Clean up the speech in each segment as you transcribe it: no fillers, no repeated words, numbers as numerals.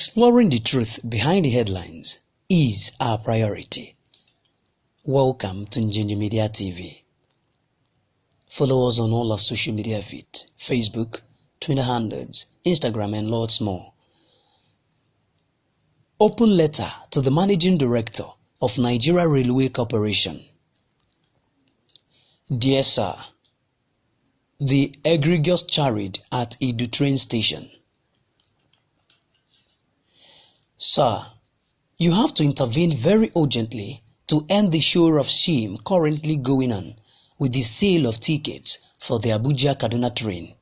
Exploring the truth behind the headlines is our priority. Welcome to Njenje Media TV. Follow us on all our social media feeds, Facebook, Twitter handles, Instagram, and lots more. Open letter to the Managing Director of Nigeria Railway Corporation. Dear Sir, the egregious charade at Idu train station. Sir, you have to intervene very urgently to end the show of shame currently going on with the sale of tickets for the Abuja-Kaduna train.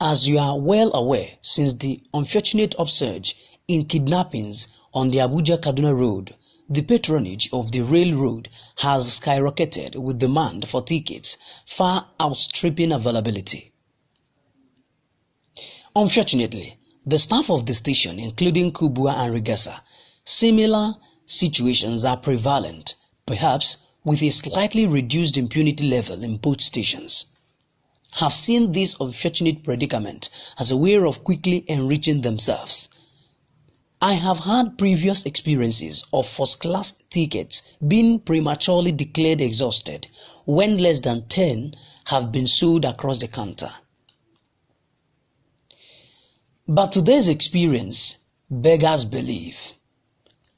As you are well aware, since the unfortunate upsurge in kidnappings on the Abuja-Kaduna road, the patronage of the railroad has skyrocketed with demand for tickets far outstripping availability. Unfortunately, the staff of the station, including Kubwa and Rigasa, similar situations are prevalent, perhaps with a slightly reduced impunity level in both stations, have seen this unfortunate predicament as a way of quickly enriching themselves. I have had previous experiences of first-class tickets being prematurely declared exhausted when less than 10 have been sold across the counter. But today's experience beggars belief.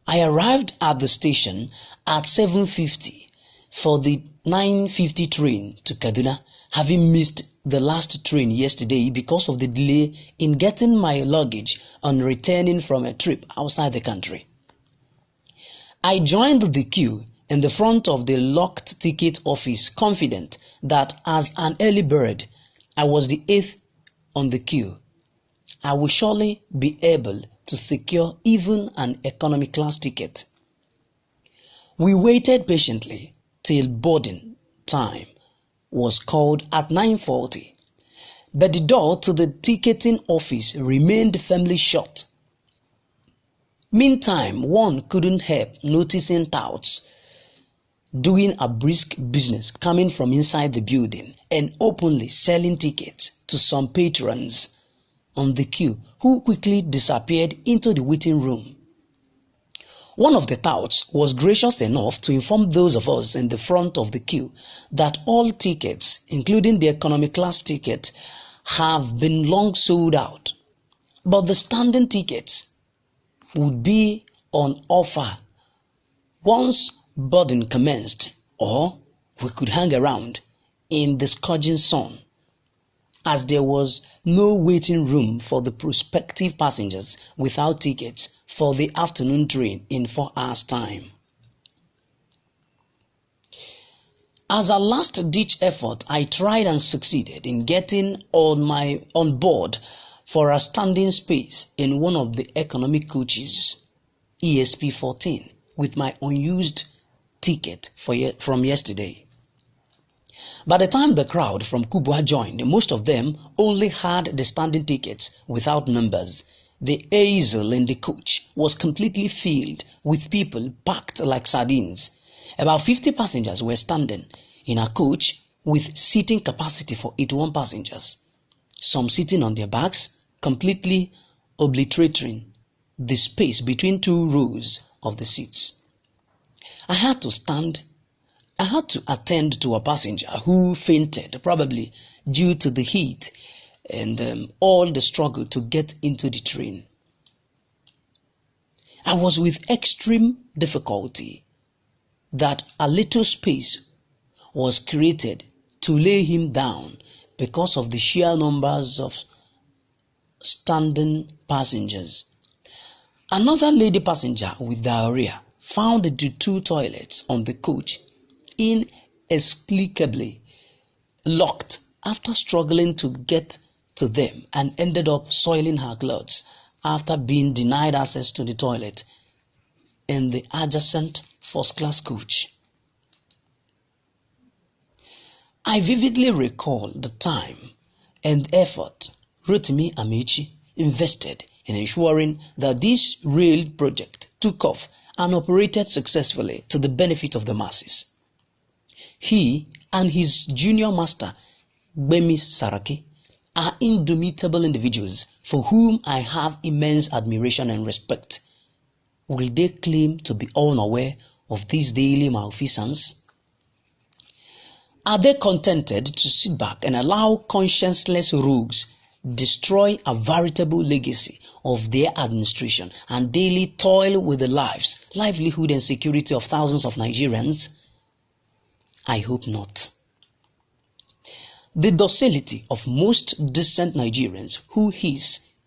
I arrived at the station at 7:50 for the 9:50 train to Kaduna, having missed the last train yesterday because of the delay in getting my luggage on returning from a trip outside the country. I joined the queue in the front of the locked ticket office, confident that as an early bird, I was the 8th on the queue. I will surely be able to secure even an economy class ticket. We waited patiently till boarding time was called at 9:40, but the door to the ticketing office remained firmly shut. Meantime, one couldn't help noticing touts doing a brisk business coming from inside the building and openly selling tickets to some patrons on the queue, who quickly disappeared into the waiting room. One of the touts was gracious enough to inform those of us in the front of the queue that all tickets, including the economy class ticket, have been long sold out, but the standing tickets would be on offer once boarding commenced, or we could hang around in the scorching sun, as there was no waiting room for the prospective passengers without tickets for the afternoon train in 4 hours' time. As a last-ditch effort, I tried and succeeded in getting on board for a standing space in one of the economic coaches, ESP14, with my unused ticket from yesterday. By the time the crowd from Kubwa joined, most of them only had the standing tickets without numbers. The aisle in the coach was completely filled with people packed like sardines. About 50 passengers were standing in a coach with seating capacity for 81 passengers, some sitting on their backs, completely obliterating the space between two rows of the seats. I had to attend to a passenger who fainted, probably due to the heat and all the struggle to get into the train. I was with extreme difficulty that a little space was created to lay him down because of the sheer numbers of standing passengers. Another lady passenger with diarrhea found the two toilets on the coach inexplicably locked after struggling to get to them and ended up soiling her clothes after being denied access to the toilet in the adjacent first-class coach. I vividly recall the time and effort Rotimi Amici invested in ensuring that this rail project took off and operated successfully to the benefit of the masses. He and his junior master, Gbemi Saraki, are indomitable individuals for whom I have immense admiration and respect. Will they claim to be unaware of these daily malfeasance? Are they contented to sit back and allow conscienceless rogues destroy a veritable legacy of their administration and daily toil with the lives, livelihood and security of thousands of Nigerians? I hope not. The docility of most decent Nigerians who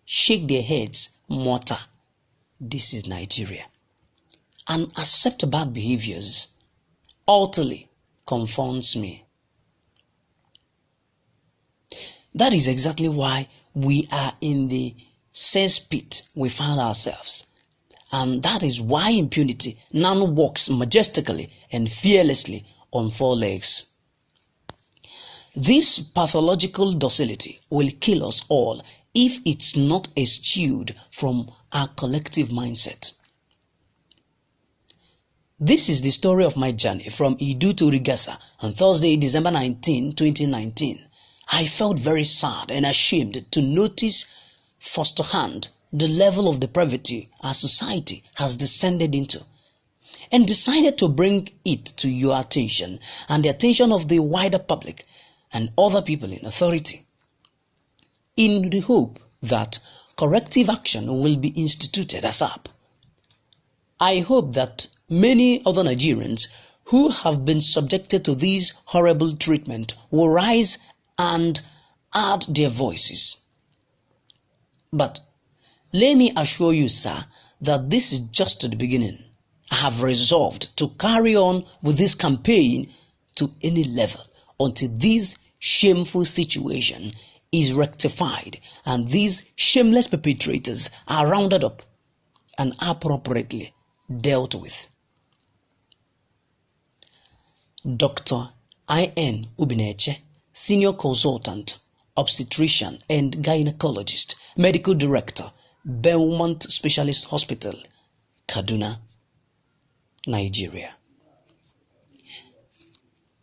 shake their heads, mutter, "This is Nigeria," and accept bad behaviors utterly confounds me. That is exactly why we are in the cesspit we found ourselves. And that is why impunity now walks majestically and fearlessly on four legs. This pathological docility will kill us all if it's not eschewed from our collective mindset. This is the story of my journey from Idu to Rigasa on Thursday, December 19, 2019. I felt very sad and ashamed to notice firsthand the level of depravity our society has descended into, and decided to bring it to your attention and the attention of the wider public and other people in authority, in the hope that corrective action will be instituted ASAP. I hope that many other Nigerians who have been subjected to this horrible treatment will rise and add their voices. But let me assure you, sir, that this is just the beginning. I have resolved to carry on with this campaign to any level until this shameful situation is rectified and these shameless perpetrators are rounded up and appropriately dealt with. Dr. I.N. Ubineche, Senior Consultant, Obstetrician and Gynecologist, Medical Director, Belmont Specialist Hospital, Kaduna, Nigeria.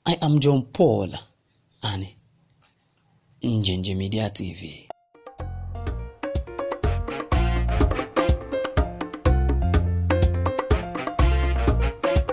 I am John Paul Ani, Njenje Media TV.